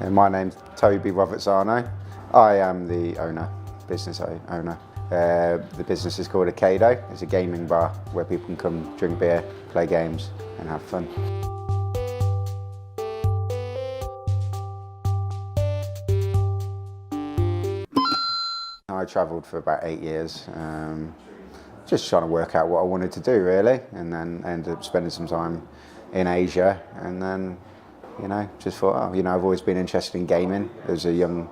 My name's Toby Robertsano. I am the business owner. The business is called Akēdo. It's a gaming bar where people can come drink beer, play games and have fun. I travelled for about 8 years, just trying to work out what I wanted to do really, and then ended up spending some time in Asia, and then just thought, I've always been interested in gaming as a young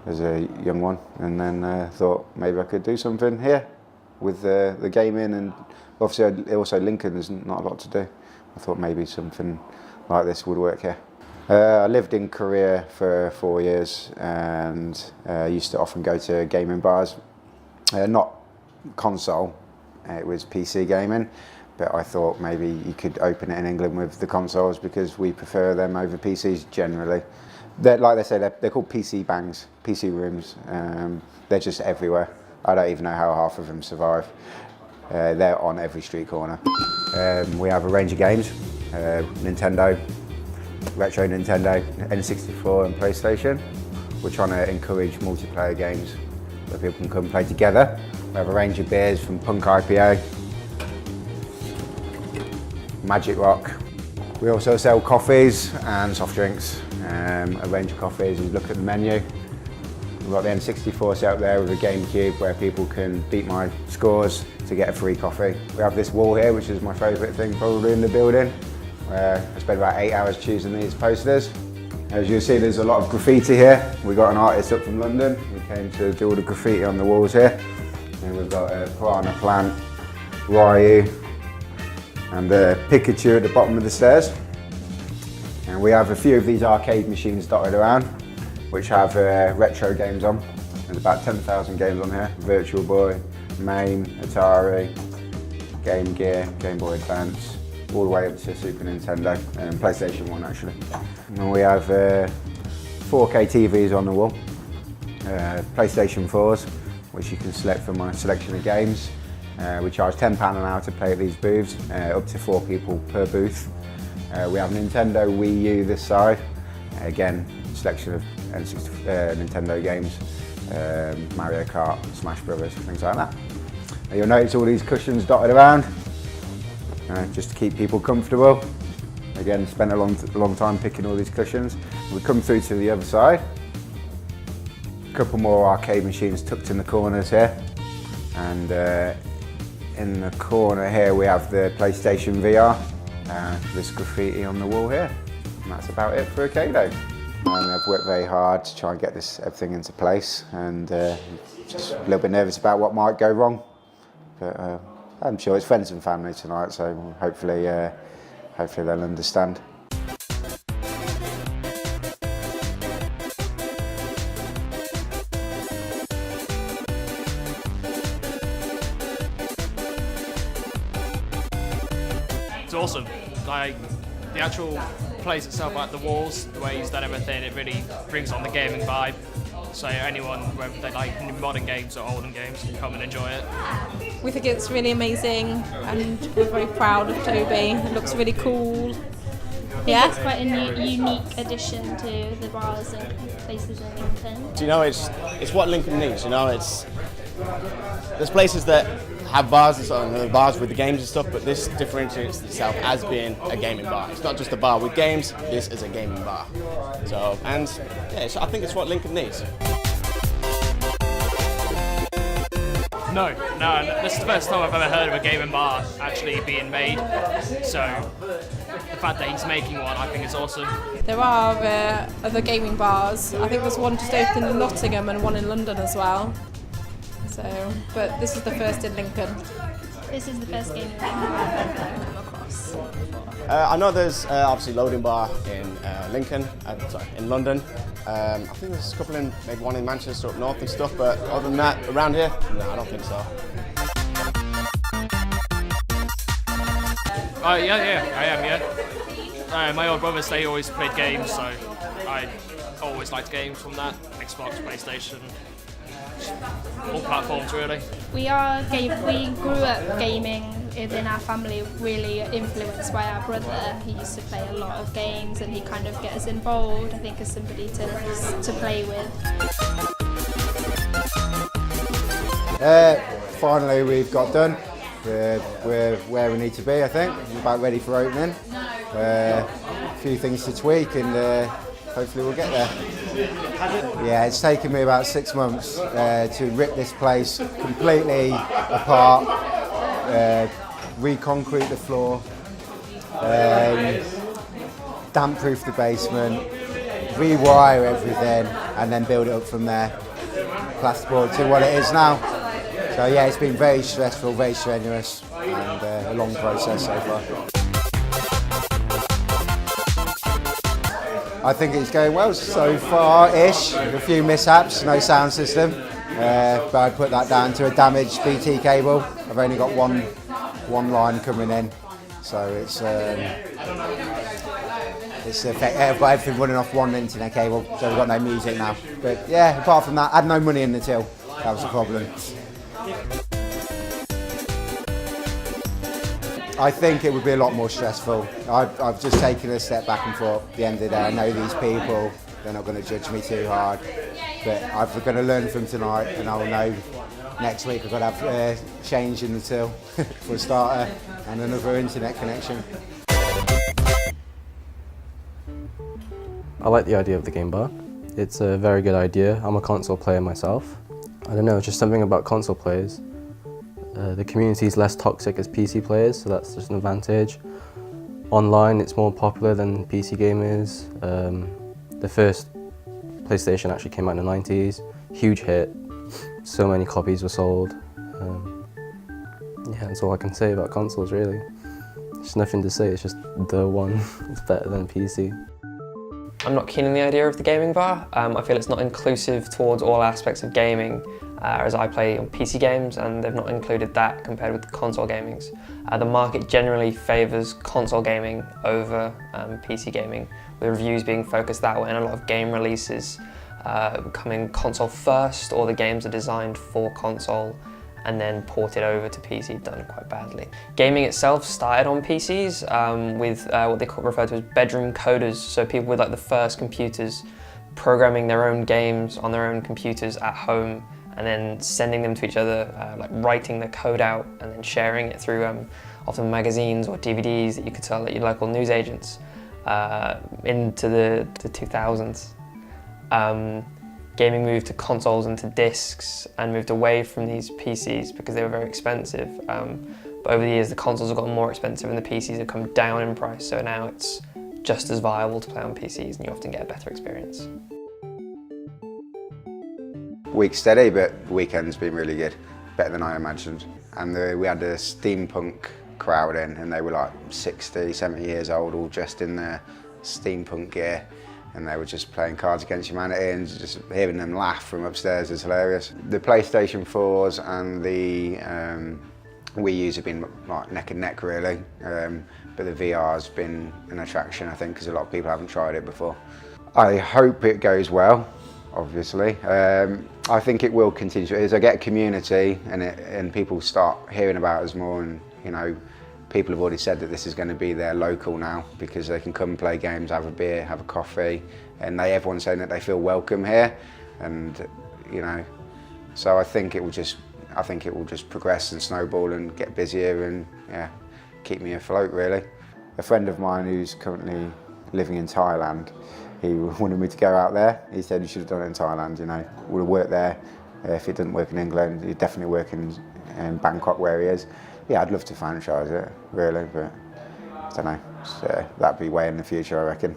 one, and then thought maybe I could do something here with the gaming, and obviously also Lincoln, there's not a lot to do. I thought maybe something like this would work here. I lived in Korea for 4 years and used to often go to gaming bars. Not console, it was PC gaming, but I thought maybe you could open it in England with the consoles because we prefer them over PCs generally. Like they say, they're called PC bangs, PC rooms. They're just everywhere. I don't even know how half of them survive. They're on every street corner. We have a range of games, Nintendo, retro Nintendo, N64 and PlayStation. We're trying to encourage multiplayer games where people can come play together. We have a range of beers from Punk IPA, Magic Rock. We also sell coffees and soft drinks, a range of coffees. You look at the menu. We've got the N64 set up there with a GameCube where people can beat my scores to get a free coffee. We have this wall here, which is my favourite thing probably in the building, where I spent about 8 hours choosing these posters. As you'll see, there's a lot of graffiti here. We got an artist up from London. We came to do all the graffiti on the walls here. And we've got a piranha plant, Ryu, and the Pikachu at the bottom of the stairs. And we have a few of these arcade machines dotted around, which have retro games on. There's about 10,000 games on here. Virtual Boy, MAME, Atari, Game Gear, Game Boy Advance, all the way up to Super Nintendo and PlayStation 1 actually. And we have 4K TVs on the wall, PlayStation 4s, which you can select from my selection of games. We charge £10 an hour to play at these booths, up to 4 people per booth. We have Nintendo Wii U this side, again, selection of Nintendo games, Mario Kart, Smash Brothers, things like that. You'll notice all these cushions dotted around, just to keep people comfortable. Again, spent a long time picking all these cushions. We come through to the other side. A couple more arcade machines tucked in the corners here. And in the corner here we have the PlayStation VR, this graffiti on the wall here. And that's about it for Akēdo. I've worked very hard to try and get everything into place, and just a little bit nervous about what might go wrong. But I'm sure it's friends and family tonight, so hopefully they'll understand. It's awesome. Like the actual place itself, like the walls, the way he's done everything, it really brings on the gaming vibe. So anyone, whether they like modern games or olden games, can come and enjoy it. We think it's really amazing and we're very proud of Toby. It looks really cool. Yeah, it's quite a unique addition to the bars and places in Lincoln. Do you know, it's what Lincoln needs, there's places that have bars and so bars with the games and stuff, but this differentiates itself as being a gaming bar. It's not just a bar with games, this is a gaming bar. So, and yeah, I think it's what Lincoln needs. No, this is the first time I've ever heard of a gaming bar actually being made. So the fact that he's making one, I think is awesome. There are other gaming bars. I think there's one just opened in Nottingham and one in London as well. So, but this is the first in Lincoln. This is the first gaming bar I've come across. I know there's obviously Loading Bar in Lincoln, in London. I think there's a couple maybe one in Manchester up north and stuff, but other than that, around here, no, I don't think so. Yeah, I am, yeah. My old brothers, they always played games, so I always liked games from that. Xbox, PlayStation, all platforms really. We grew up gaming within our family, really influenced by our brother. He used to play a lot of games and he kind of gets us involved, I think, as somebody to play with. Finally we've got done. We're where we need to be, I think. We're about ready for opening. A few things to tweak and hopefully we'll get there. Yeah, it's taken me about 6 months to rip this place completely apart, re-concrete the floor, damp-proof the basement, rewire everything and then build it up from there. Plasterboard to what it is now. So yeah, it's been very stressful, very strenuous and a long process so far. I think it's going well so far-ish, a few mishaps, no sound system, but I'd put that down to a damaged BT cable. I've only got one line coming in, so I've got everything running off one internet cable, so we've got no music now. But yeah, apart from that, I had no money in the till, that was the problem. I think it would be a lot more stressful. I've just taken a step back and thought, at the end of the day, I know these people, they're not going to judge me too hard, but I'm going to learn from tonight and I'll know next week I've got to have change in the till for a starter and another internet connection. I like the idea of the game bar. It's a very good idea. I'm a console player myself. I don't know, just something about console players. The community is less toxic as PC players, so that's just an advantage. Online, it's more popular than PC gamers. The first PlayStation actually came out in the 90s, huge hit. So many copies were sold. Yeah, that's all I can say about consoles really. There's nothing to say, it's just the one. It's better than PC. I'm not keen on the idea of the gaming bar. I feel it's not inclusive towards all aspects of gaming, as I play on PC games and they've not included that compared with console gamings. The market generally favours console gaming over PC gaming, with reviews being focused that way and a lot of game releases coming console first, or the games are designed for console and then ported over to PC, done quite badly. Gaming itself started on PCs with what they refer to as bedroom coders, so people with like the first computers programming their own games on their own computers at home and then sending them to each other, like writing the code out and then sharing it through often magazines or DVDs that you could sell at your local newsagents into the 2000s. Gaming moved to consoles and to discs and moved away from these PCs because they were very expensive. But over the years the consoles have gotten more expensive and the PCs have come down in price, so now it's just as viable to play on PCs and you often get a better experience. Week's steady, but the weekend's been really good, better than I imagined. And we had a steampunk crowd in and they were like 60, 70 years old, all dressed in their steampunk gear. And they were just playing Cards Against Humanity and just hearing them laugh from upstairs is hilarious. The PlayStation 4s and the Wii U's have been like neck and neck really, but the VR's been an attraction I think because a lot of people haven't tried it before. I hope it goes well, obviously. I think it will continue. As I get a community and people start hearing about us more, and you know, people have already said that this is going to be their local now because they can come and play games, have a beer, have a coffee, and everyone's saying that they feel welcome here, and you know, so I think it will just progress and snowball and get busier and yeah, keep me afloat really. A friend of mine who's currently living in Thailand, he wanted me to go out there. He said you should have done it in Thailand, you know, would have worked there. If it didn't work in England, he'd definitely work in Bangkok where he is. Yeah, I'd love to franchise it, really, but I don't know. So that'd be way in the future, I reckon.